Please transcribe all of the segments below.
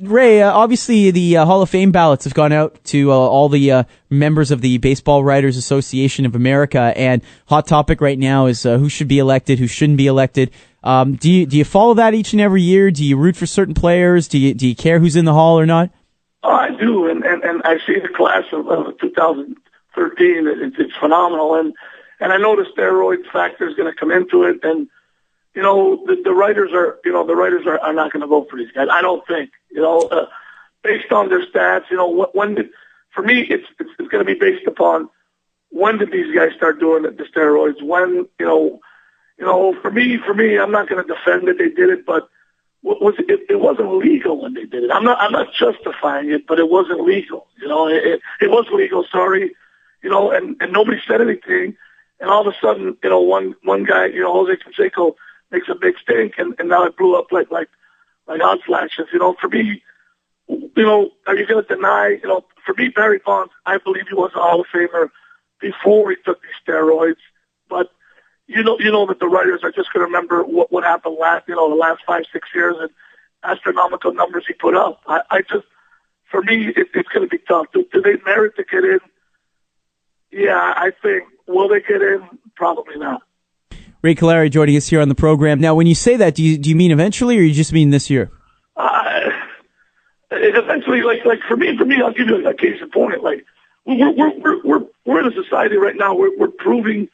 Ray, obviously the Hall of Fame ballots have gone out to all the members of the Baseball Writers Association of America, and hot topic right now is who should be elected, who shouldn't be elected. Do you follow that each and every year? Do you root for certain players? Do you care who's in the Hall or not? Oh, I do, and I see the class of 2013. It's phenomenal, and I know the steroid factor is going to come into it, and the writers are not going to vote for these guys. I don't think, based on their stats, for me, it's going to be based upon when did these guys start doing the steroids? When, for me, I'm not going to defend that they did it, but it wasn't legal when they did it. I'm not justifying it, but it wasn't legal. It was legal. Sorry, and nobody said anything, and all of a sudden, one guy, Jose Canseco, makes a big stink, and now it blew up like hot flashes. For me, are you going to deny? For me, Barry Bonds, I believe he was a Hall of Famer before he took these steroids. But you know that the writers are just going to remember what happened the last 5-6 years and astronomical numbers he put up. For me, it's going to be tough. Do they merit to get in? Yeah, I think. Will they get in? Probably not. Ray Callari joining us here on the program. Now, when you say that, do you mean eventually, or you just mean this year? Eventually, like for me, I'll give you a case in point. Like we're in a society right now. We're proving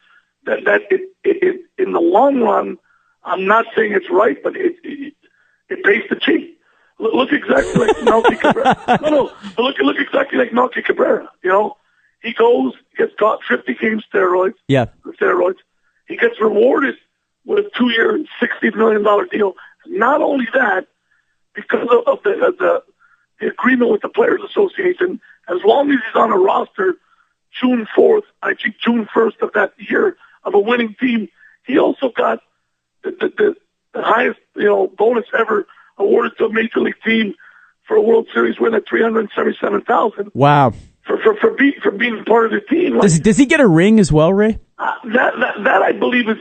that it in the long run. I'm not saying it's right, but it pays to cheat. Look exactly like Melky Cabrera. Look exactly like Melky Cabrera. He gets caught 50 game steroids. Yeah, steroids. He gets rewarded with a 2-year, $60 million deal. Not only that, because of the agreement with the Players Association, as long as he's on a roster June 4th, I think June 1st of that year of a winning team, he also got the highest bonus ever awarded to a major league team for a World Series win at $377,000. Wow. For being part of the team. Does he get a ring as well, Ray? That I believe is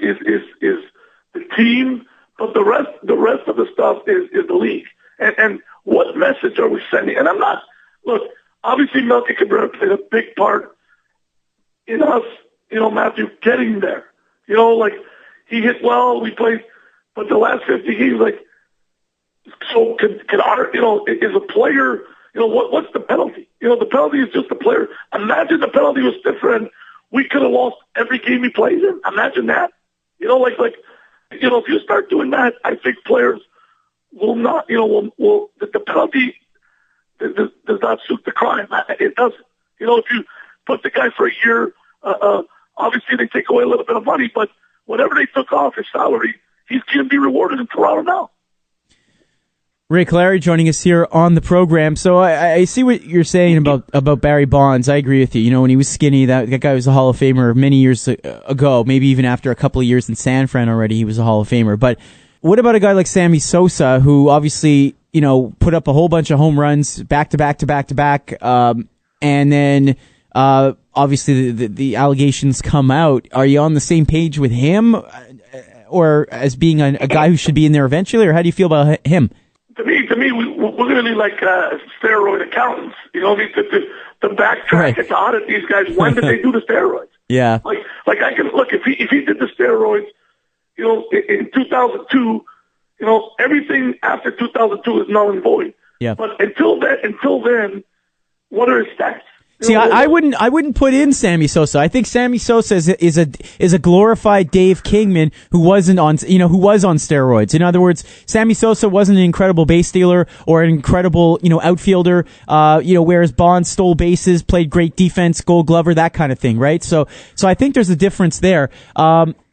the team, but the rest of the stuff is the league. And what message are we sending? And obviously Melky Cabrera played a big part in us, Matthew, getting there. He hit well, we played, but the last 50 games, so can our, is a player, what's the penalty? The penalty is just a player. Imagine the penalty was different. We could have lost every game he plays in. Imagine that. If you start doing that, I think players will not, the penalty does not suit the crime. It doesn't. If you put the guy for a year, obviously they take away a little bit of money, but whatever they took off his salary, he's going to be rewarded in Toronto now. Ray Callari joining us here on the program. So I see what you're saying about Barry Bonds. I agree with you. When he was skinny, that guy was a Hall of Famer many years ago. Maybe even after a couple of years in San Fran already, he was a Hall of Famer. But what about a guy like Sammy Sosa, who obviously put up a whole bunch of home runs back to back to back to back, and then obviously the allegations come out. Are you on the same page with him, or as being a guy who should be in there eventually, or how do you feel about him? To me, we're going to be like steroid accountants. To backtrack Right. and to audit these guys. When did they do the steroids? Yeah. Like I can look if he did the steroids, in 2002, everything after 2002 is null and void. Yeah. But until then, what are his stats? See, I wouldn't put in Sammy Sosa. I think Sammy Sosa is a glorified Dave Kingman who was on steroids. In other words, Sammy Sosa wasn't an incredible base stealer or an incredible, outfielder, whereas Bonds stole bases, played great defense, Gold Glover, that kind of thing, right? So I think there's a difference there.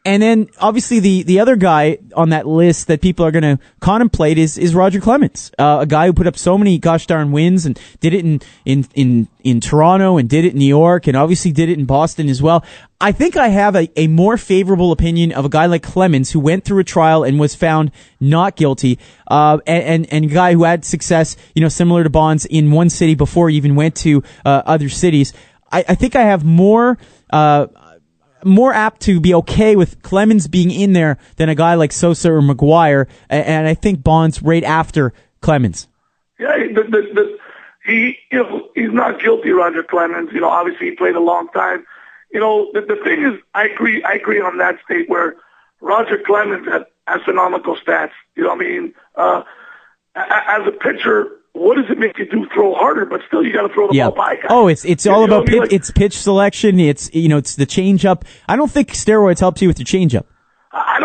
And then obviously the other guy on that list that people are going to contemplate is Roger Clemens, a guy who put up so many gosh darn wins and did it in Toronto and did it in New York and obviously did it in Boston as well. I think I have a more favorable opinion of a guy like Clemens who went through a trial and was found not guilty, and a guy who had success, similar to Bonds in one city before he even went to other cities. I think I have more apt to be okay with Clemens being in there than a guy like Sosa or McGuire, and I think Bonds right after Clemens. Yeah, he's not guilty, Roger Clemens. Obviously he played a long time. The thing is, I agree on that state where Roger Clemens had astronomical stats. As a pitcher, what does it make you do? Throw harder, but still you got to throw the ball by guys. Oh, it's all about pitch. It's pitch selection. It's the changeup. I don't think steroids helps you with your changeup. I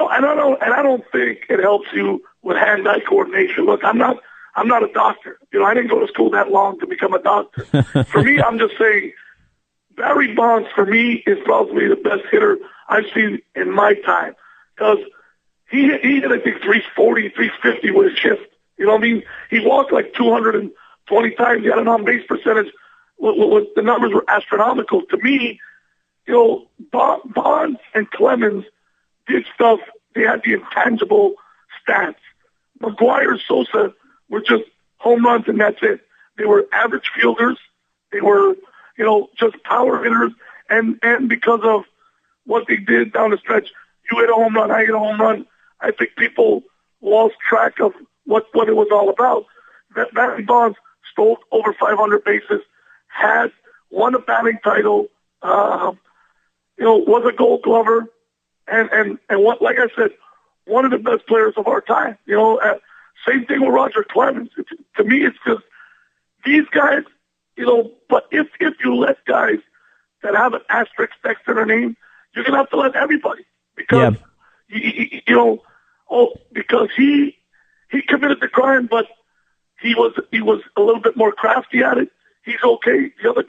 don't think it helps you with hand-eye coordination. Look, I'm not a doctor. I didn't go to school that long to become a doctor. For me, I'm just saying Barry Bonds, for me, is probably the best hitter I've seen in my time. Because he hit, I think, 340, 350 with his shift. He walked like 220 times. He had an on-base percentage. The numbers were astronomical. To me, Bonds and Clemens did stuff. They had the intangible stats. McGuire, Sosa were just home runs and that's it. They were average fielders. They were, just power hitters. And because of what they did down the stretch, you hit a home run, I hit a home run. I think people lost track of what it was all about. Barry Bonds stole over 500 bases, won a batting title, was a Gold Glover, and what, like I said, one of the best players of our time. Same thing with Roger Clemens. To me, it's just these guys. But if you let guys that have an asterisk next to their name, you're gonna have to let everybody because because he committed the crime, but he was a little bit more crafty at it. He's okay. The other,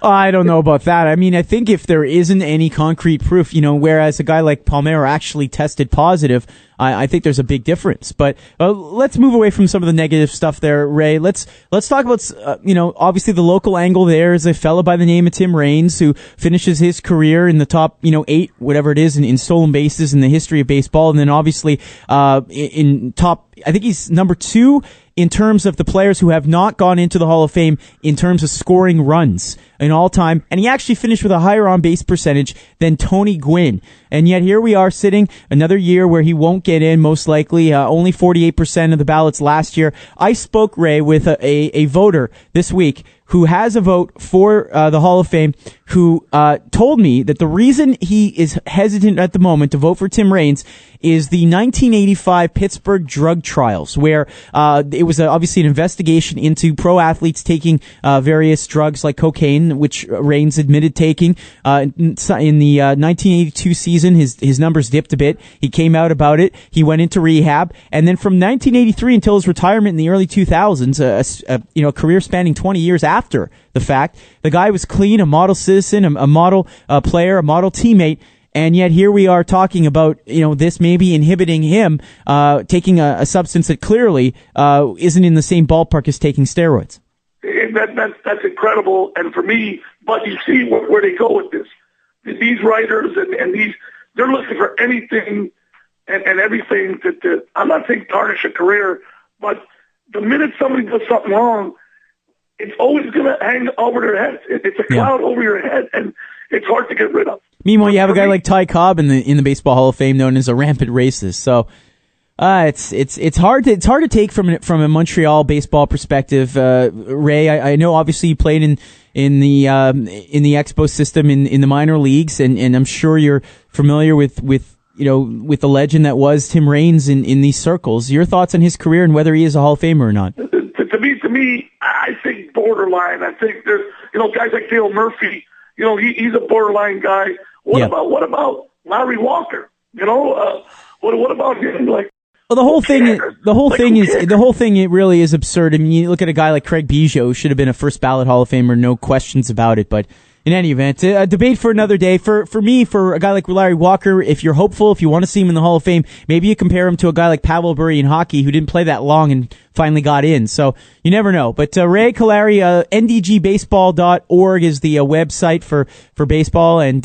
I don't know about that. I mean, I think if there isn't any concrete proof, whereas a guy like Palmeiro actually tested positive, I think there's a big difference. But let's move away from some of the negative stuff there, Ray. Let's talk about, obviously the local angle there is a fellow by the name of Tim Raines who finishes his career in the top, 8, whatever it is, in stolen bases in the history of baseball. And then obviously, in top, I think he's number 2 in terms of the players who have not gone into the Hall of Fame in terms of scoring runs in all time. And he actually finished with a higher on-base percentage than Tony Gwynn. And yet here we are sitting another year where he won't get in, most likely. Only 48% of the ballots last year. I spoke, Ray, with a voter this week who has a vote for the Hall of Fame, who told me that the reason he is hesitant at the moment to vote for Tim Raines is the 1985 Pittsburgh drug trials, where it was obviously an investigation into pro athletes taking various drugs like cocaine, which Raines admitted taking. In the 1982 season, his numbers dipped a bit. He came out about it. He went into rehab, and then from 1983 until his retirement in the early 2000s, a career spanning 20 years after the fact, the guy was clean, a model citizen, a model player, a model teammate. And yet here we are talking about, this maybe inhibiting him, taking a substance that clearly, isn't in the same ballpark as taking steroids. That's incredible. And for me, but you see where they go with this. These writers and they're looking for anything and everything to, I'm not saying tarnish a career, but the minute somebody does something wrong, it's always going to hang over their heads. It's a cloud over your head, and it's hard to get rid of. Meanwhile, you have a guy like Ty Cobb in the Baseball Hall of Fame, known as a rampant racist. So it's hard to take from a Montreal baseball perspective. Ray, I know obviously you played in the Expo system in the minor leagues, and I'm sure you're familiar with the legend that was Tim Raines in these circles. Your thoughts on his career and whether he is a Hall of Famer or not? To me, I think borderline. I think there's guys like Dale Murphy. He's a borderline guy. What about Larry Walker? What about him? Like, well, the whole thing, it really is absurd. I mean, you look at a guy like Craig Biggio, who should have been a first ballot Hall of Famer, no questions about it. But in any event, a debate for another day. For me, for a guy like Larry Walker, if you're hopeful, if you want to see him in the Hall of Fame, maybe you compare him to a guy like Pavel Bure in hockey, who didn't play that long and finally got in. So you never know. But Ray Callari, ndgbaseball.org is the website for baseball. And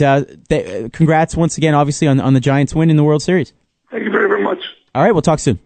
congrats once again, obviously, on the Giants win in the World Series. Thank you very, very much. All right, we'll talk soon.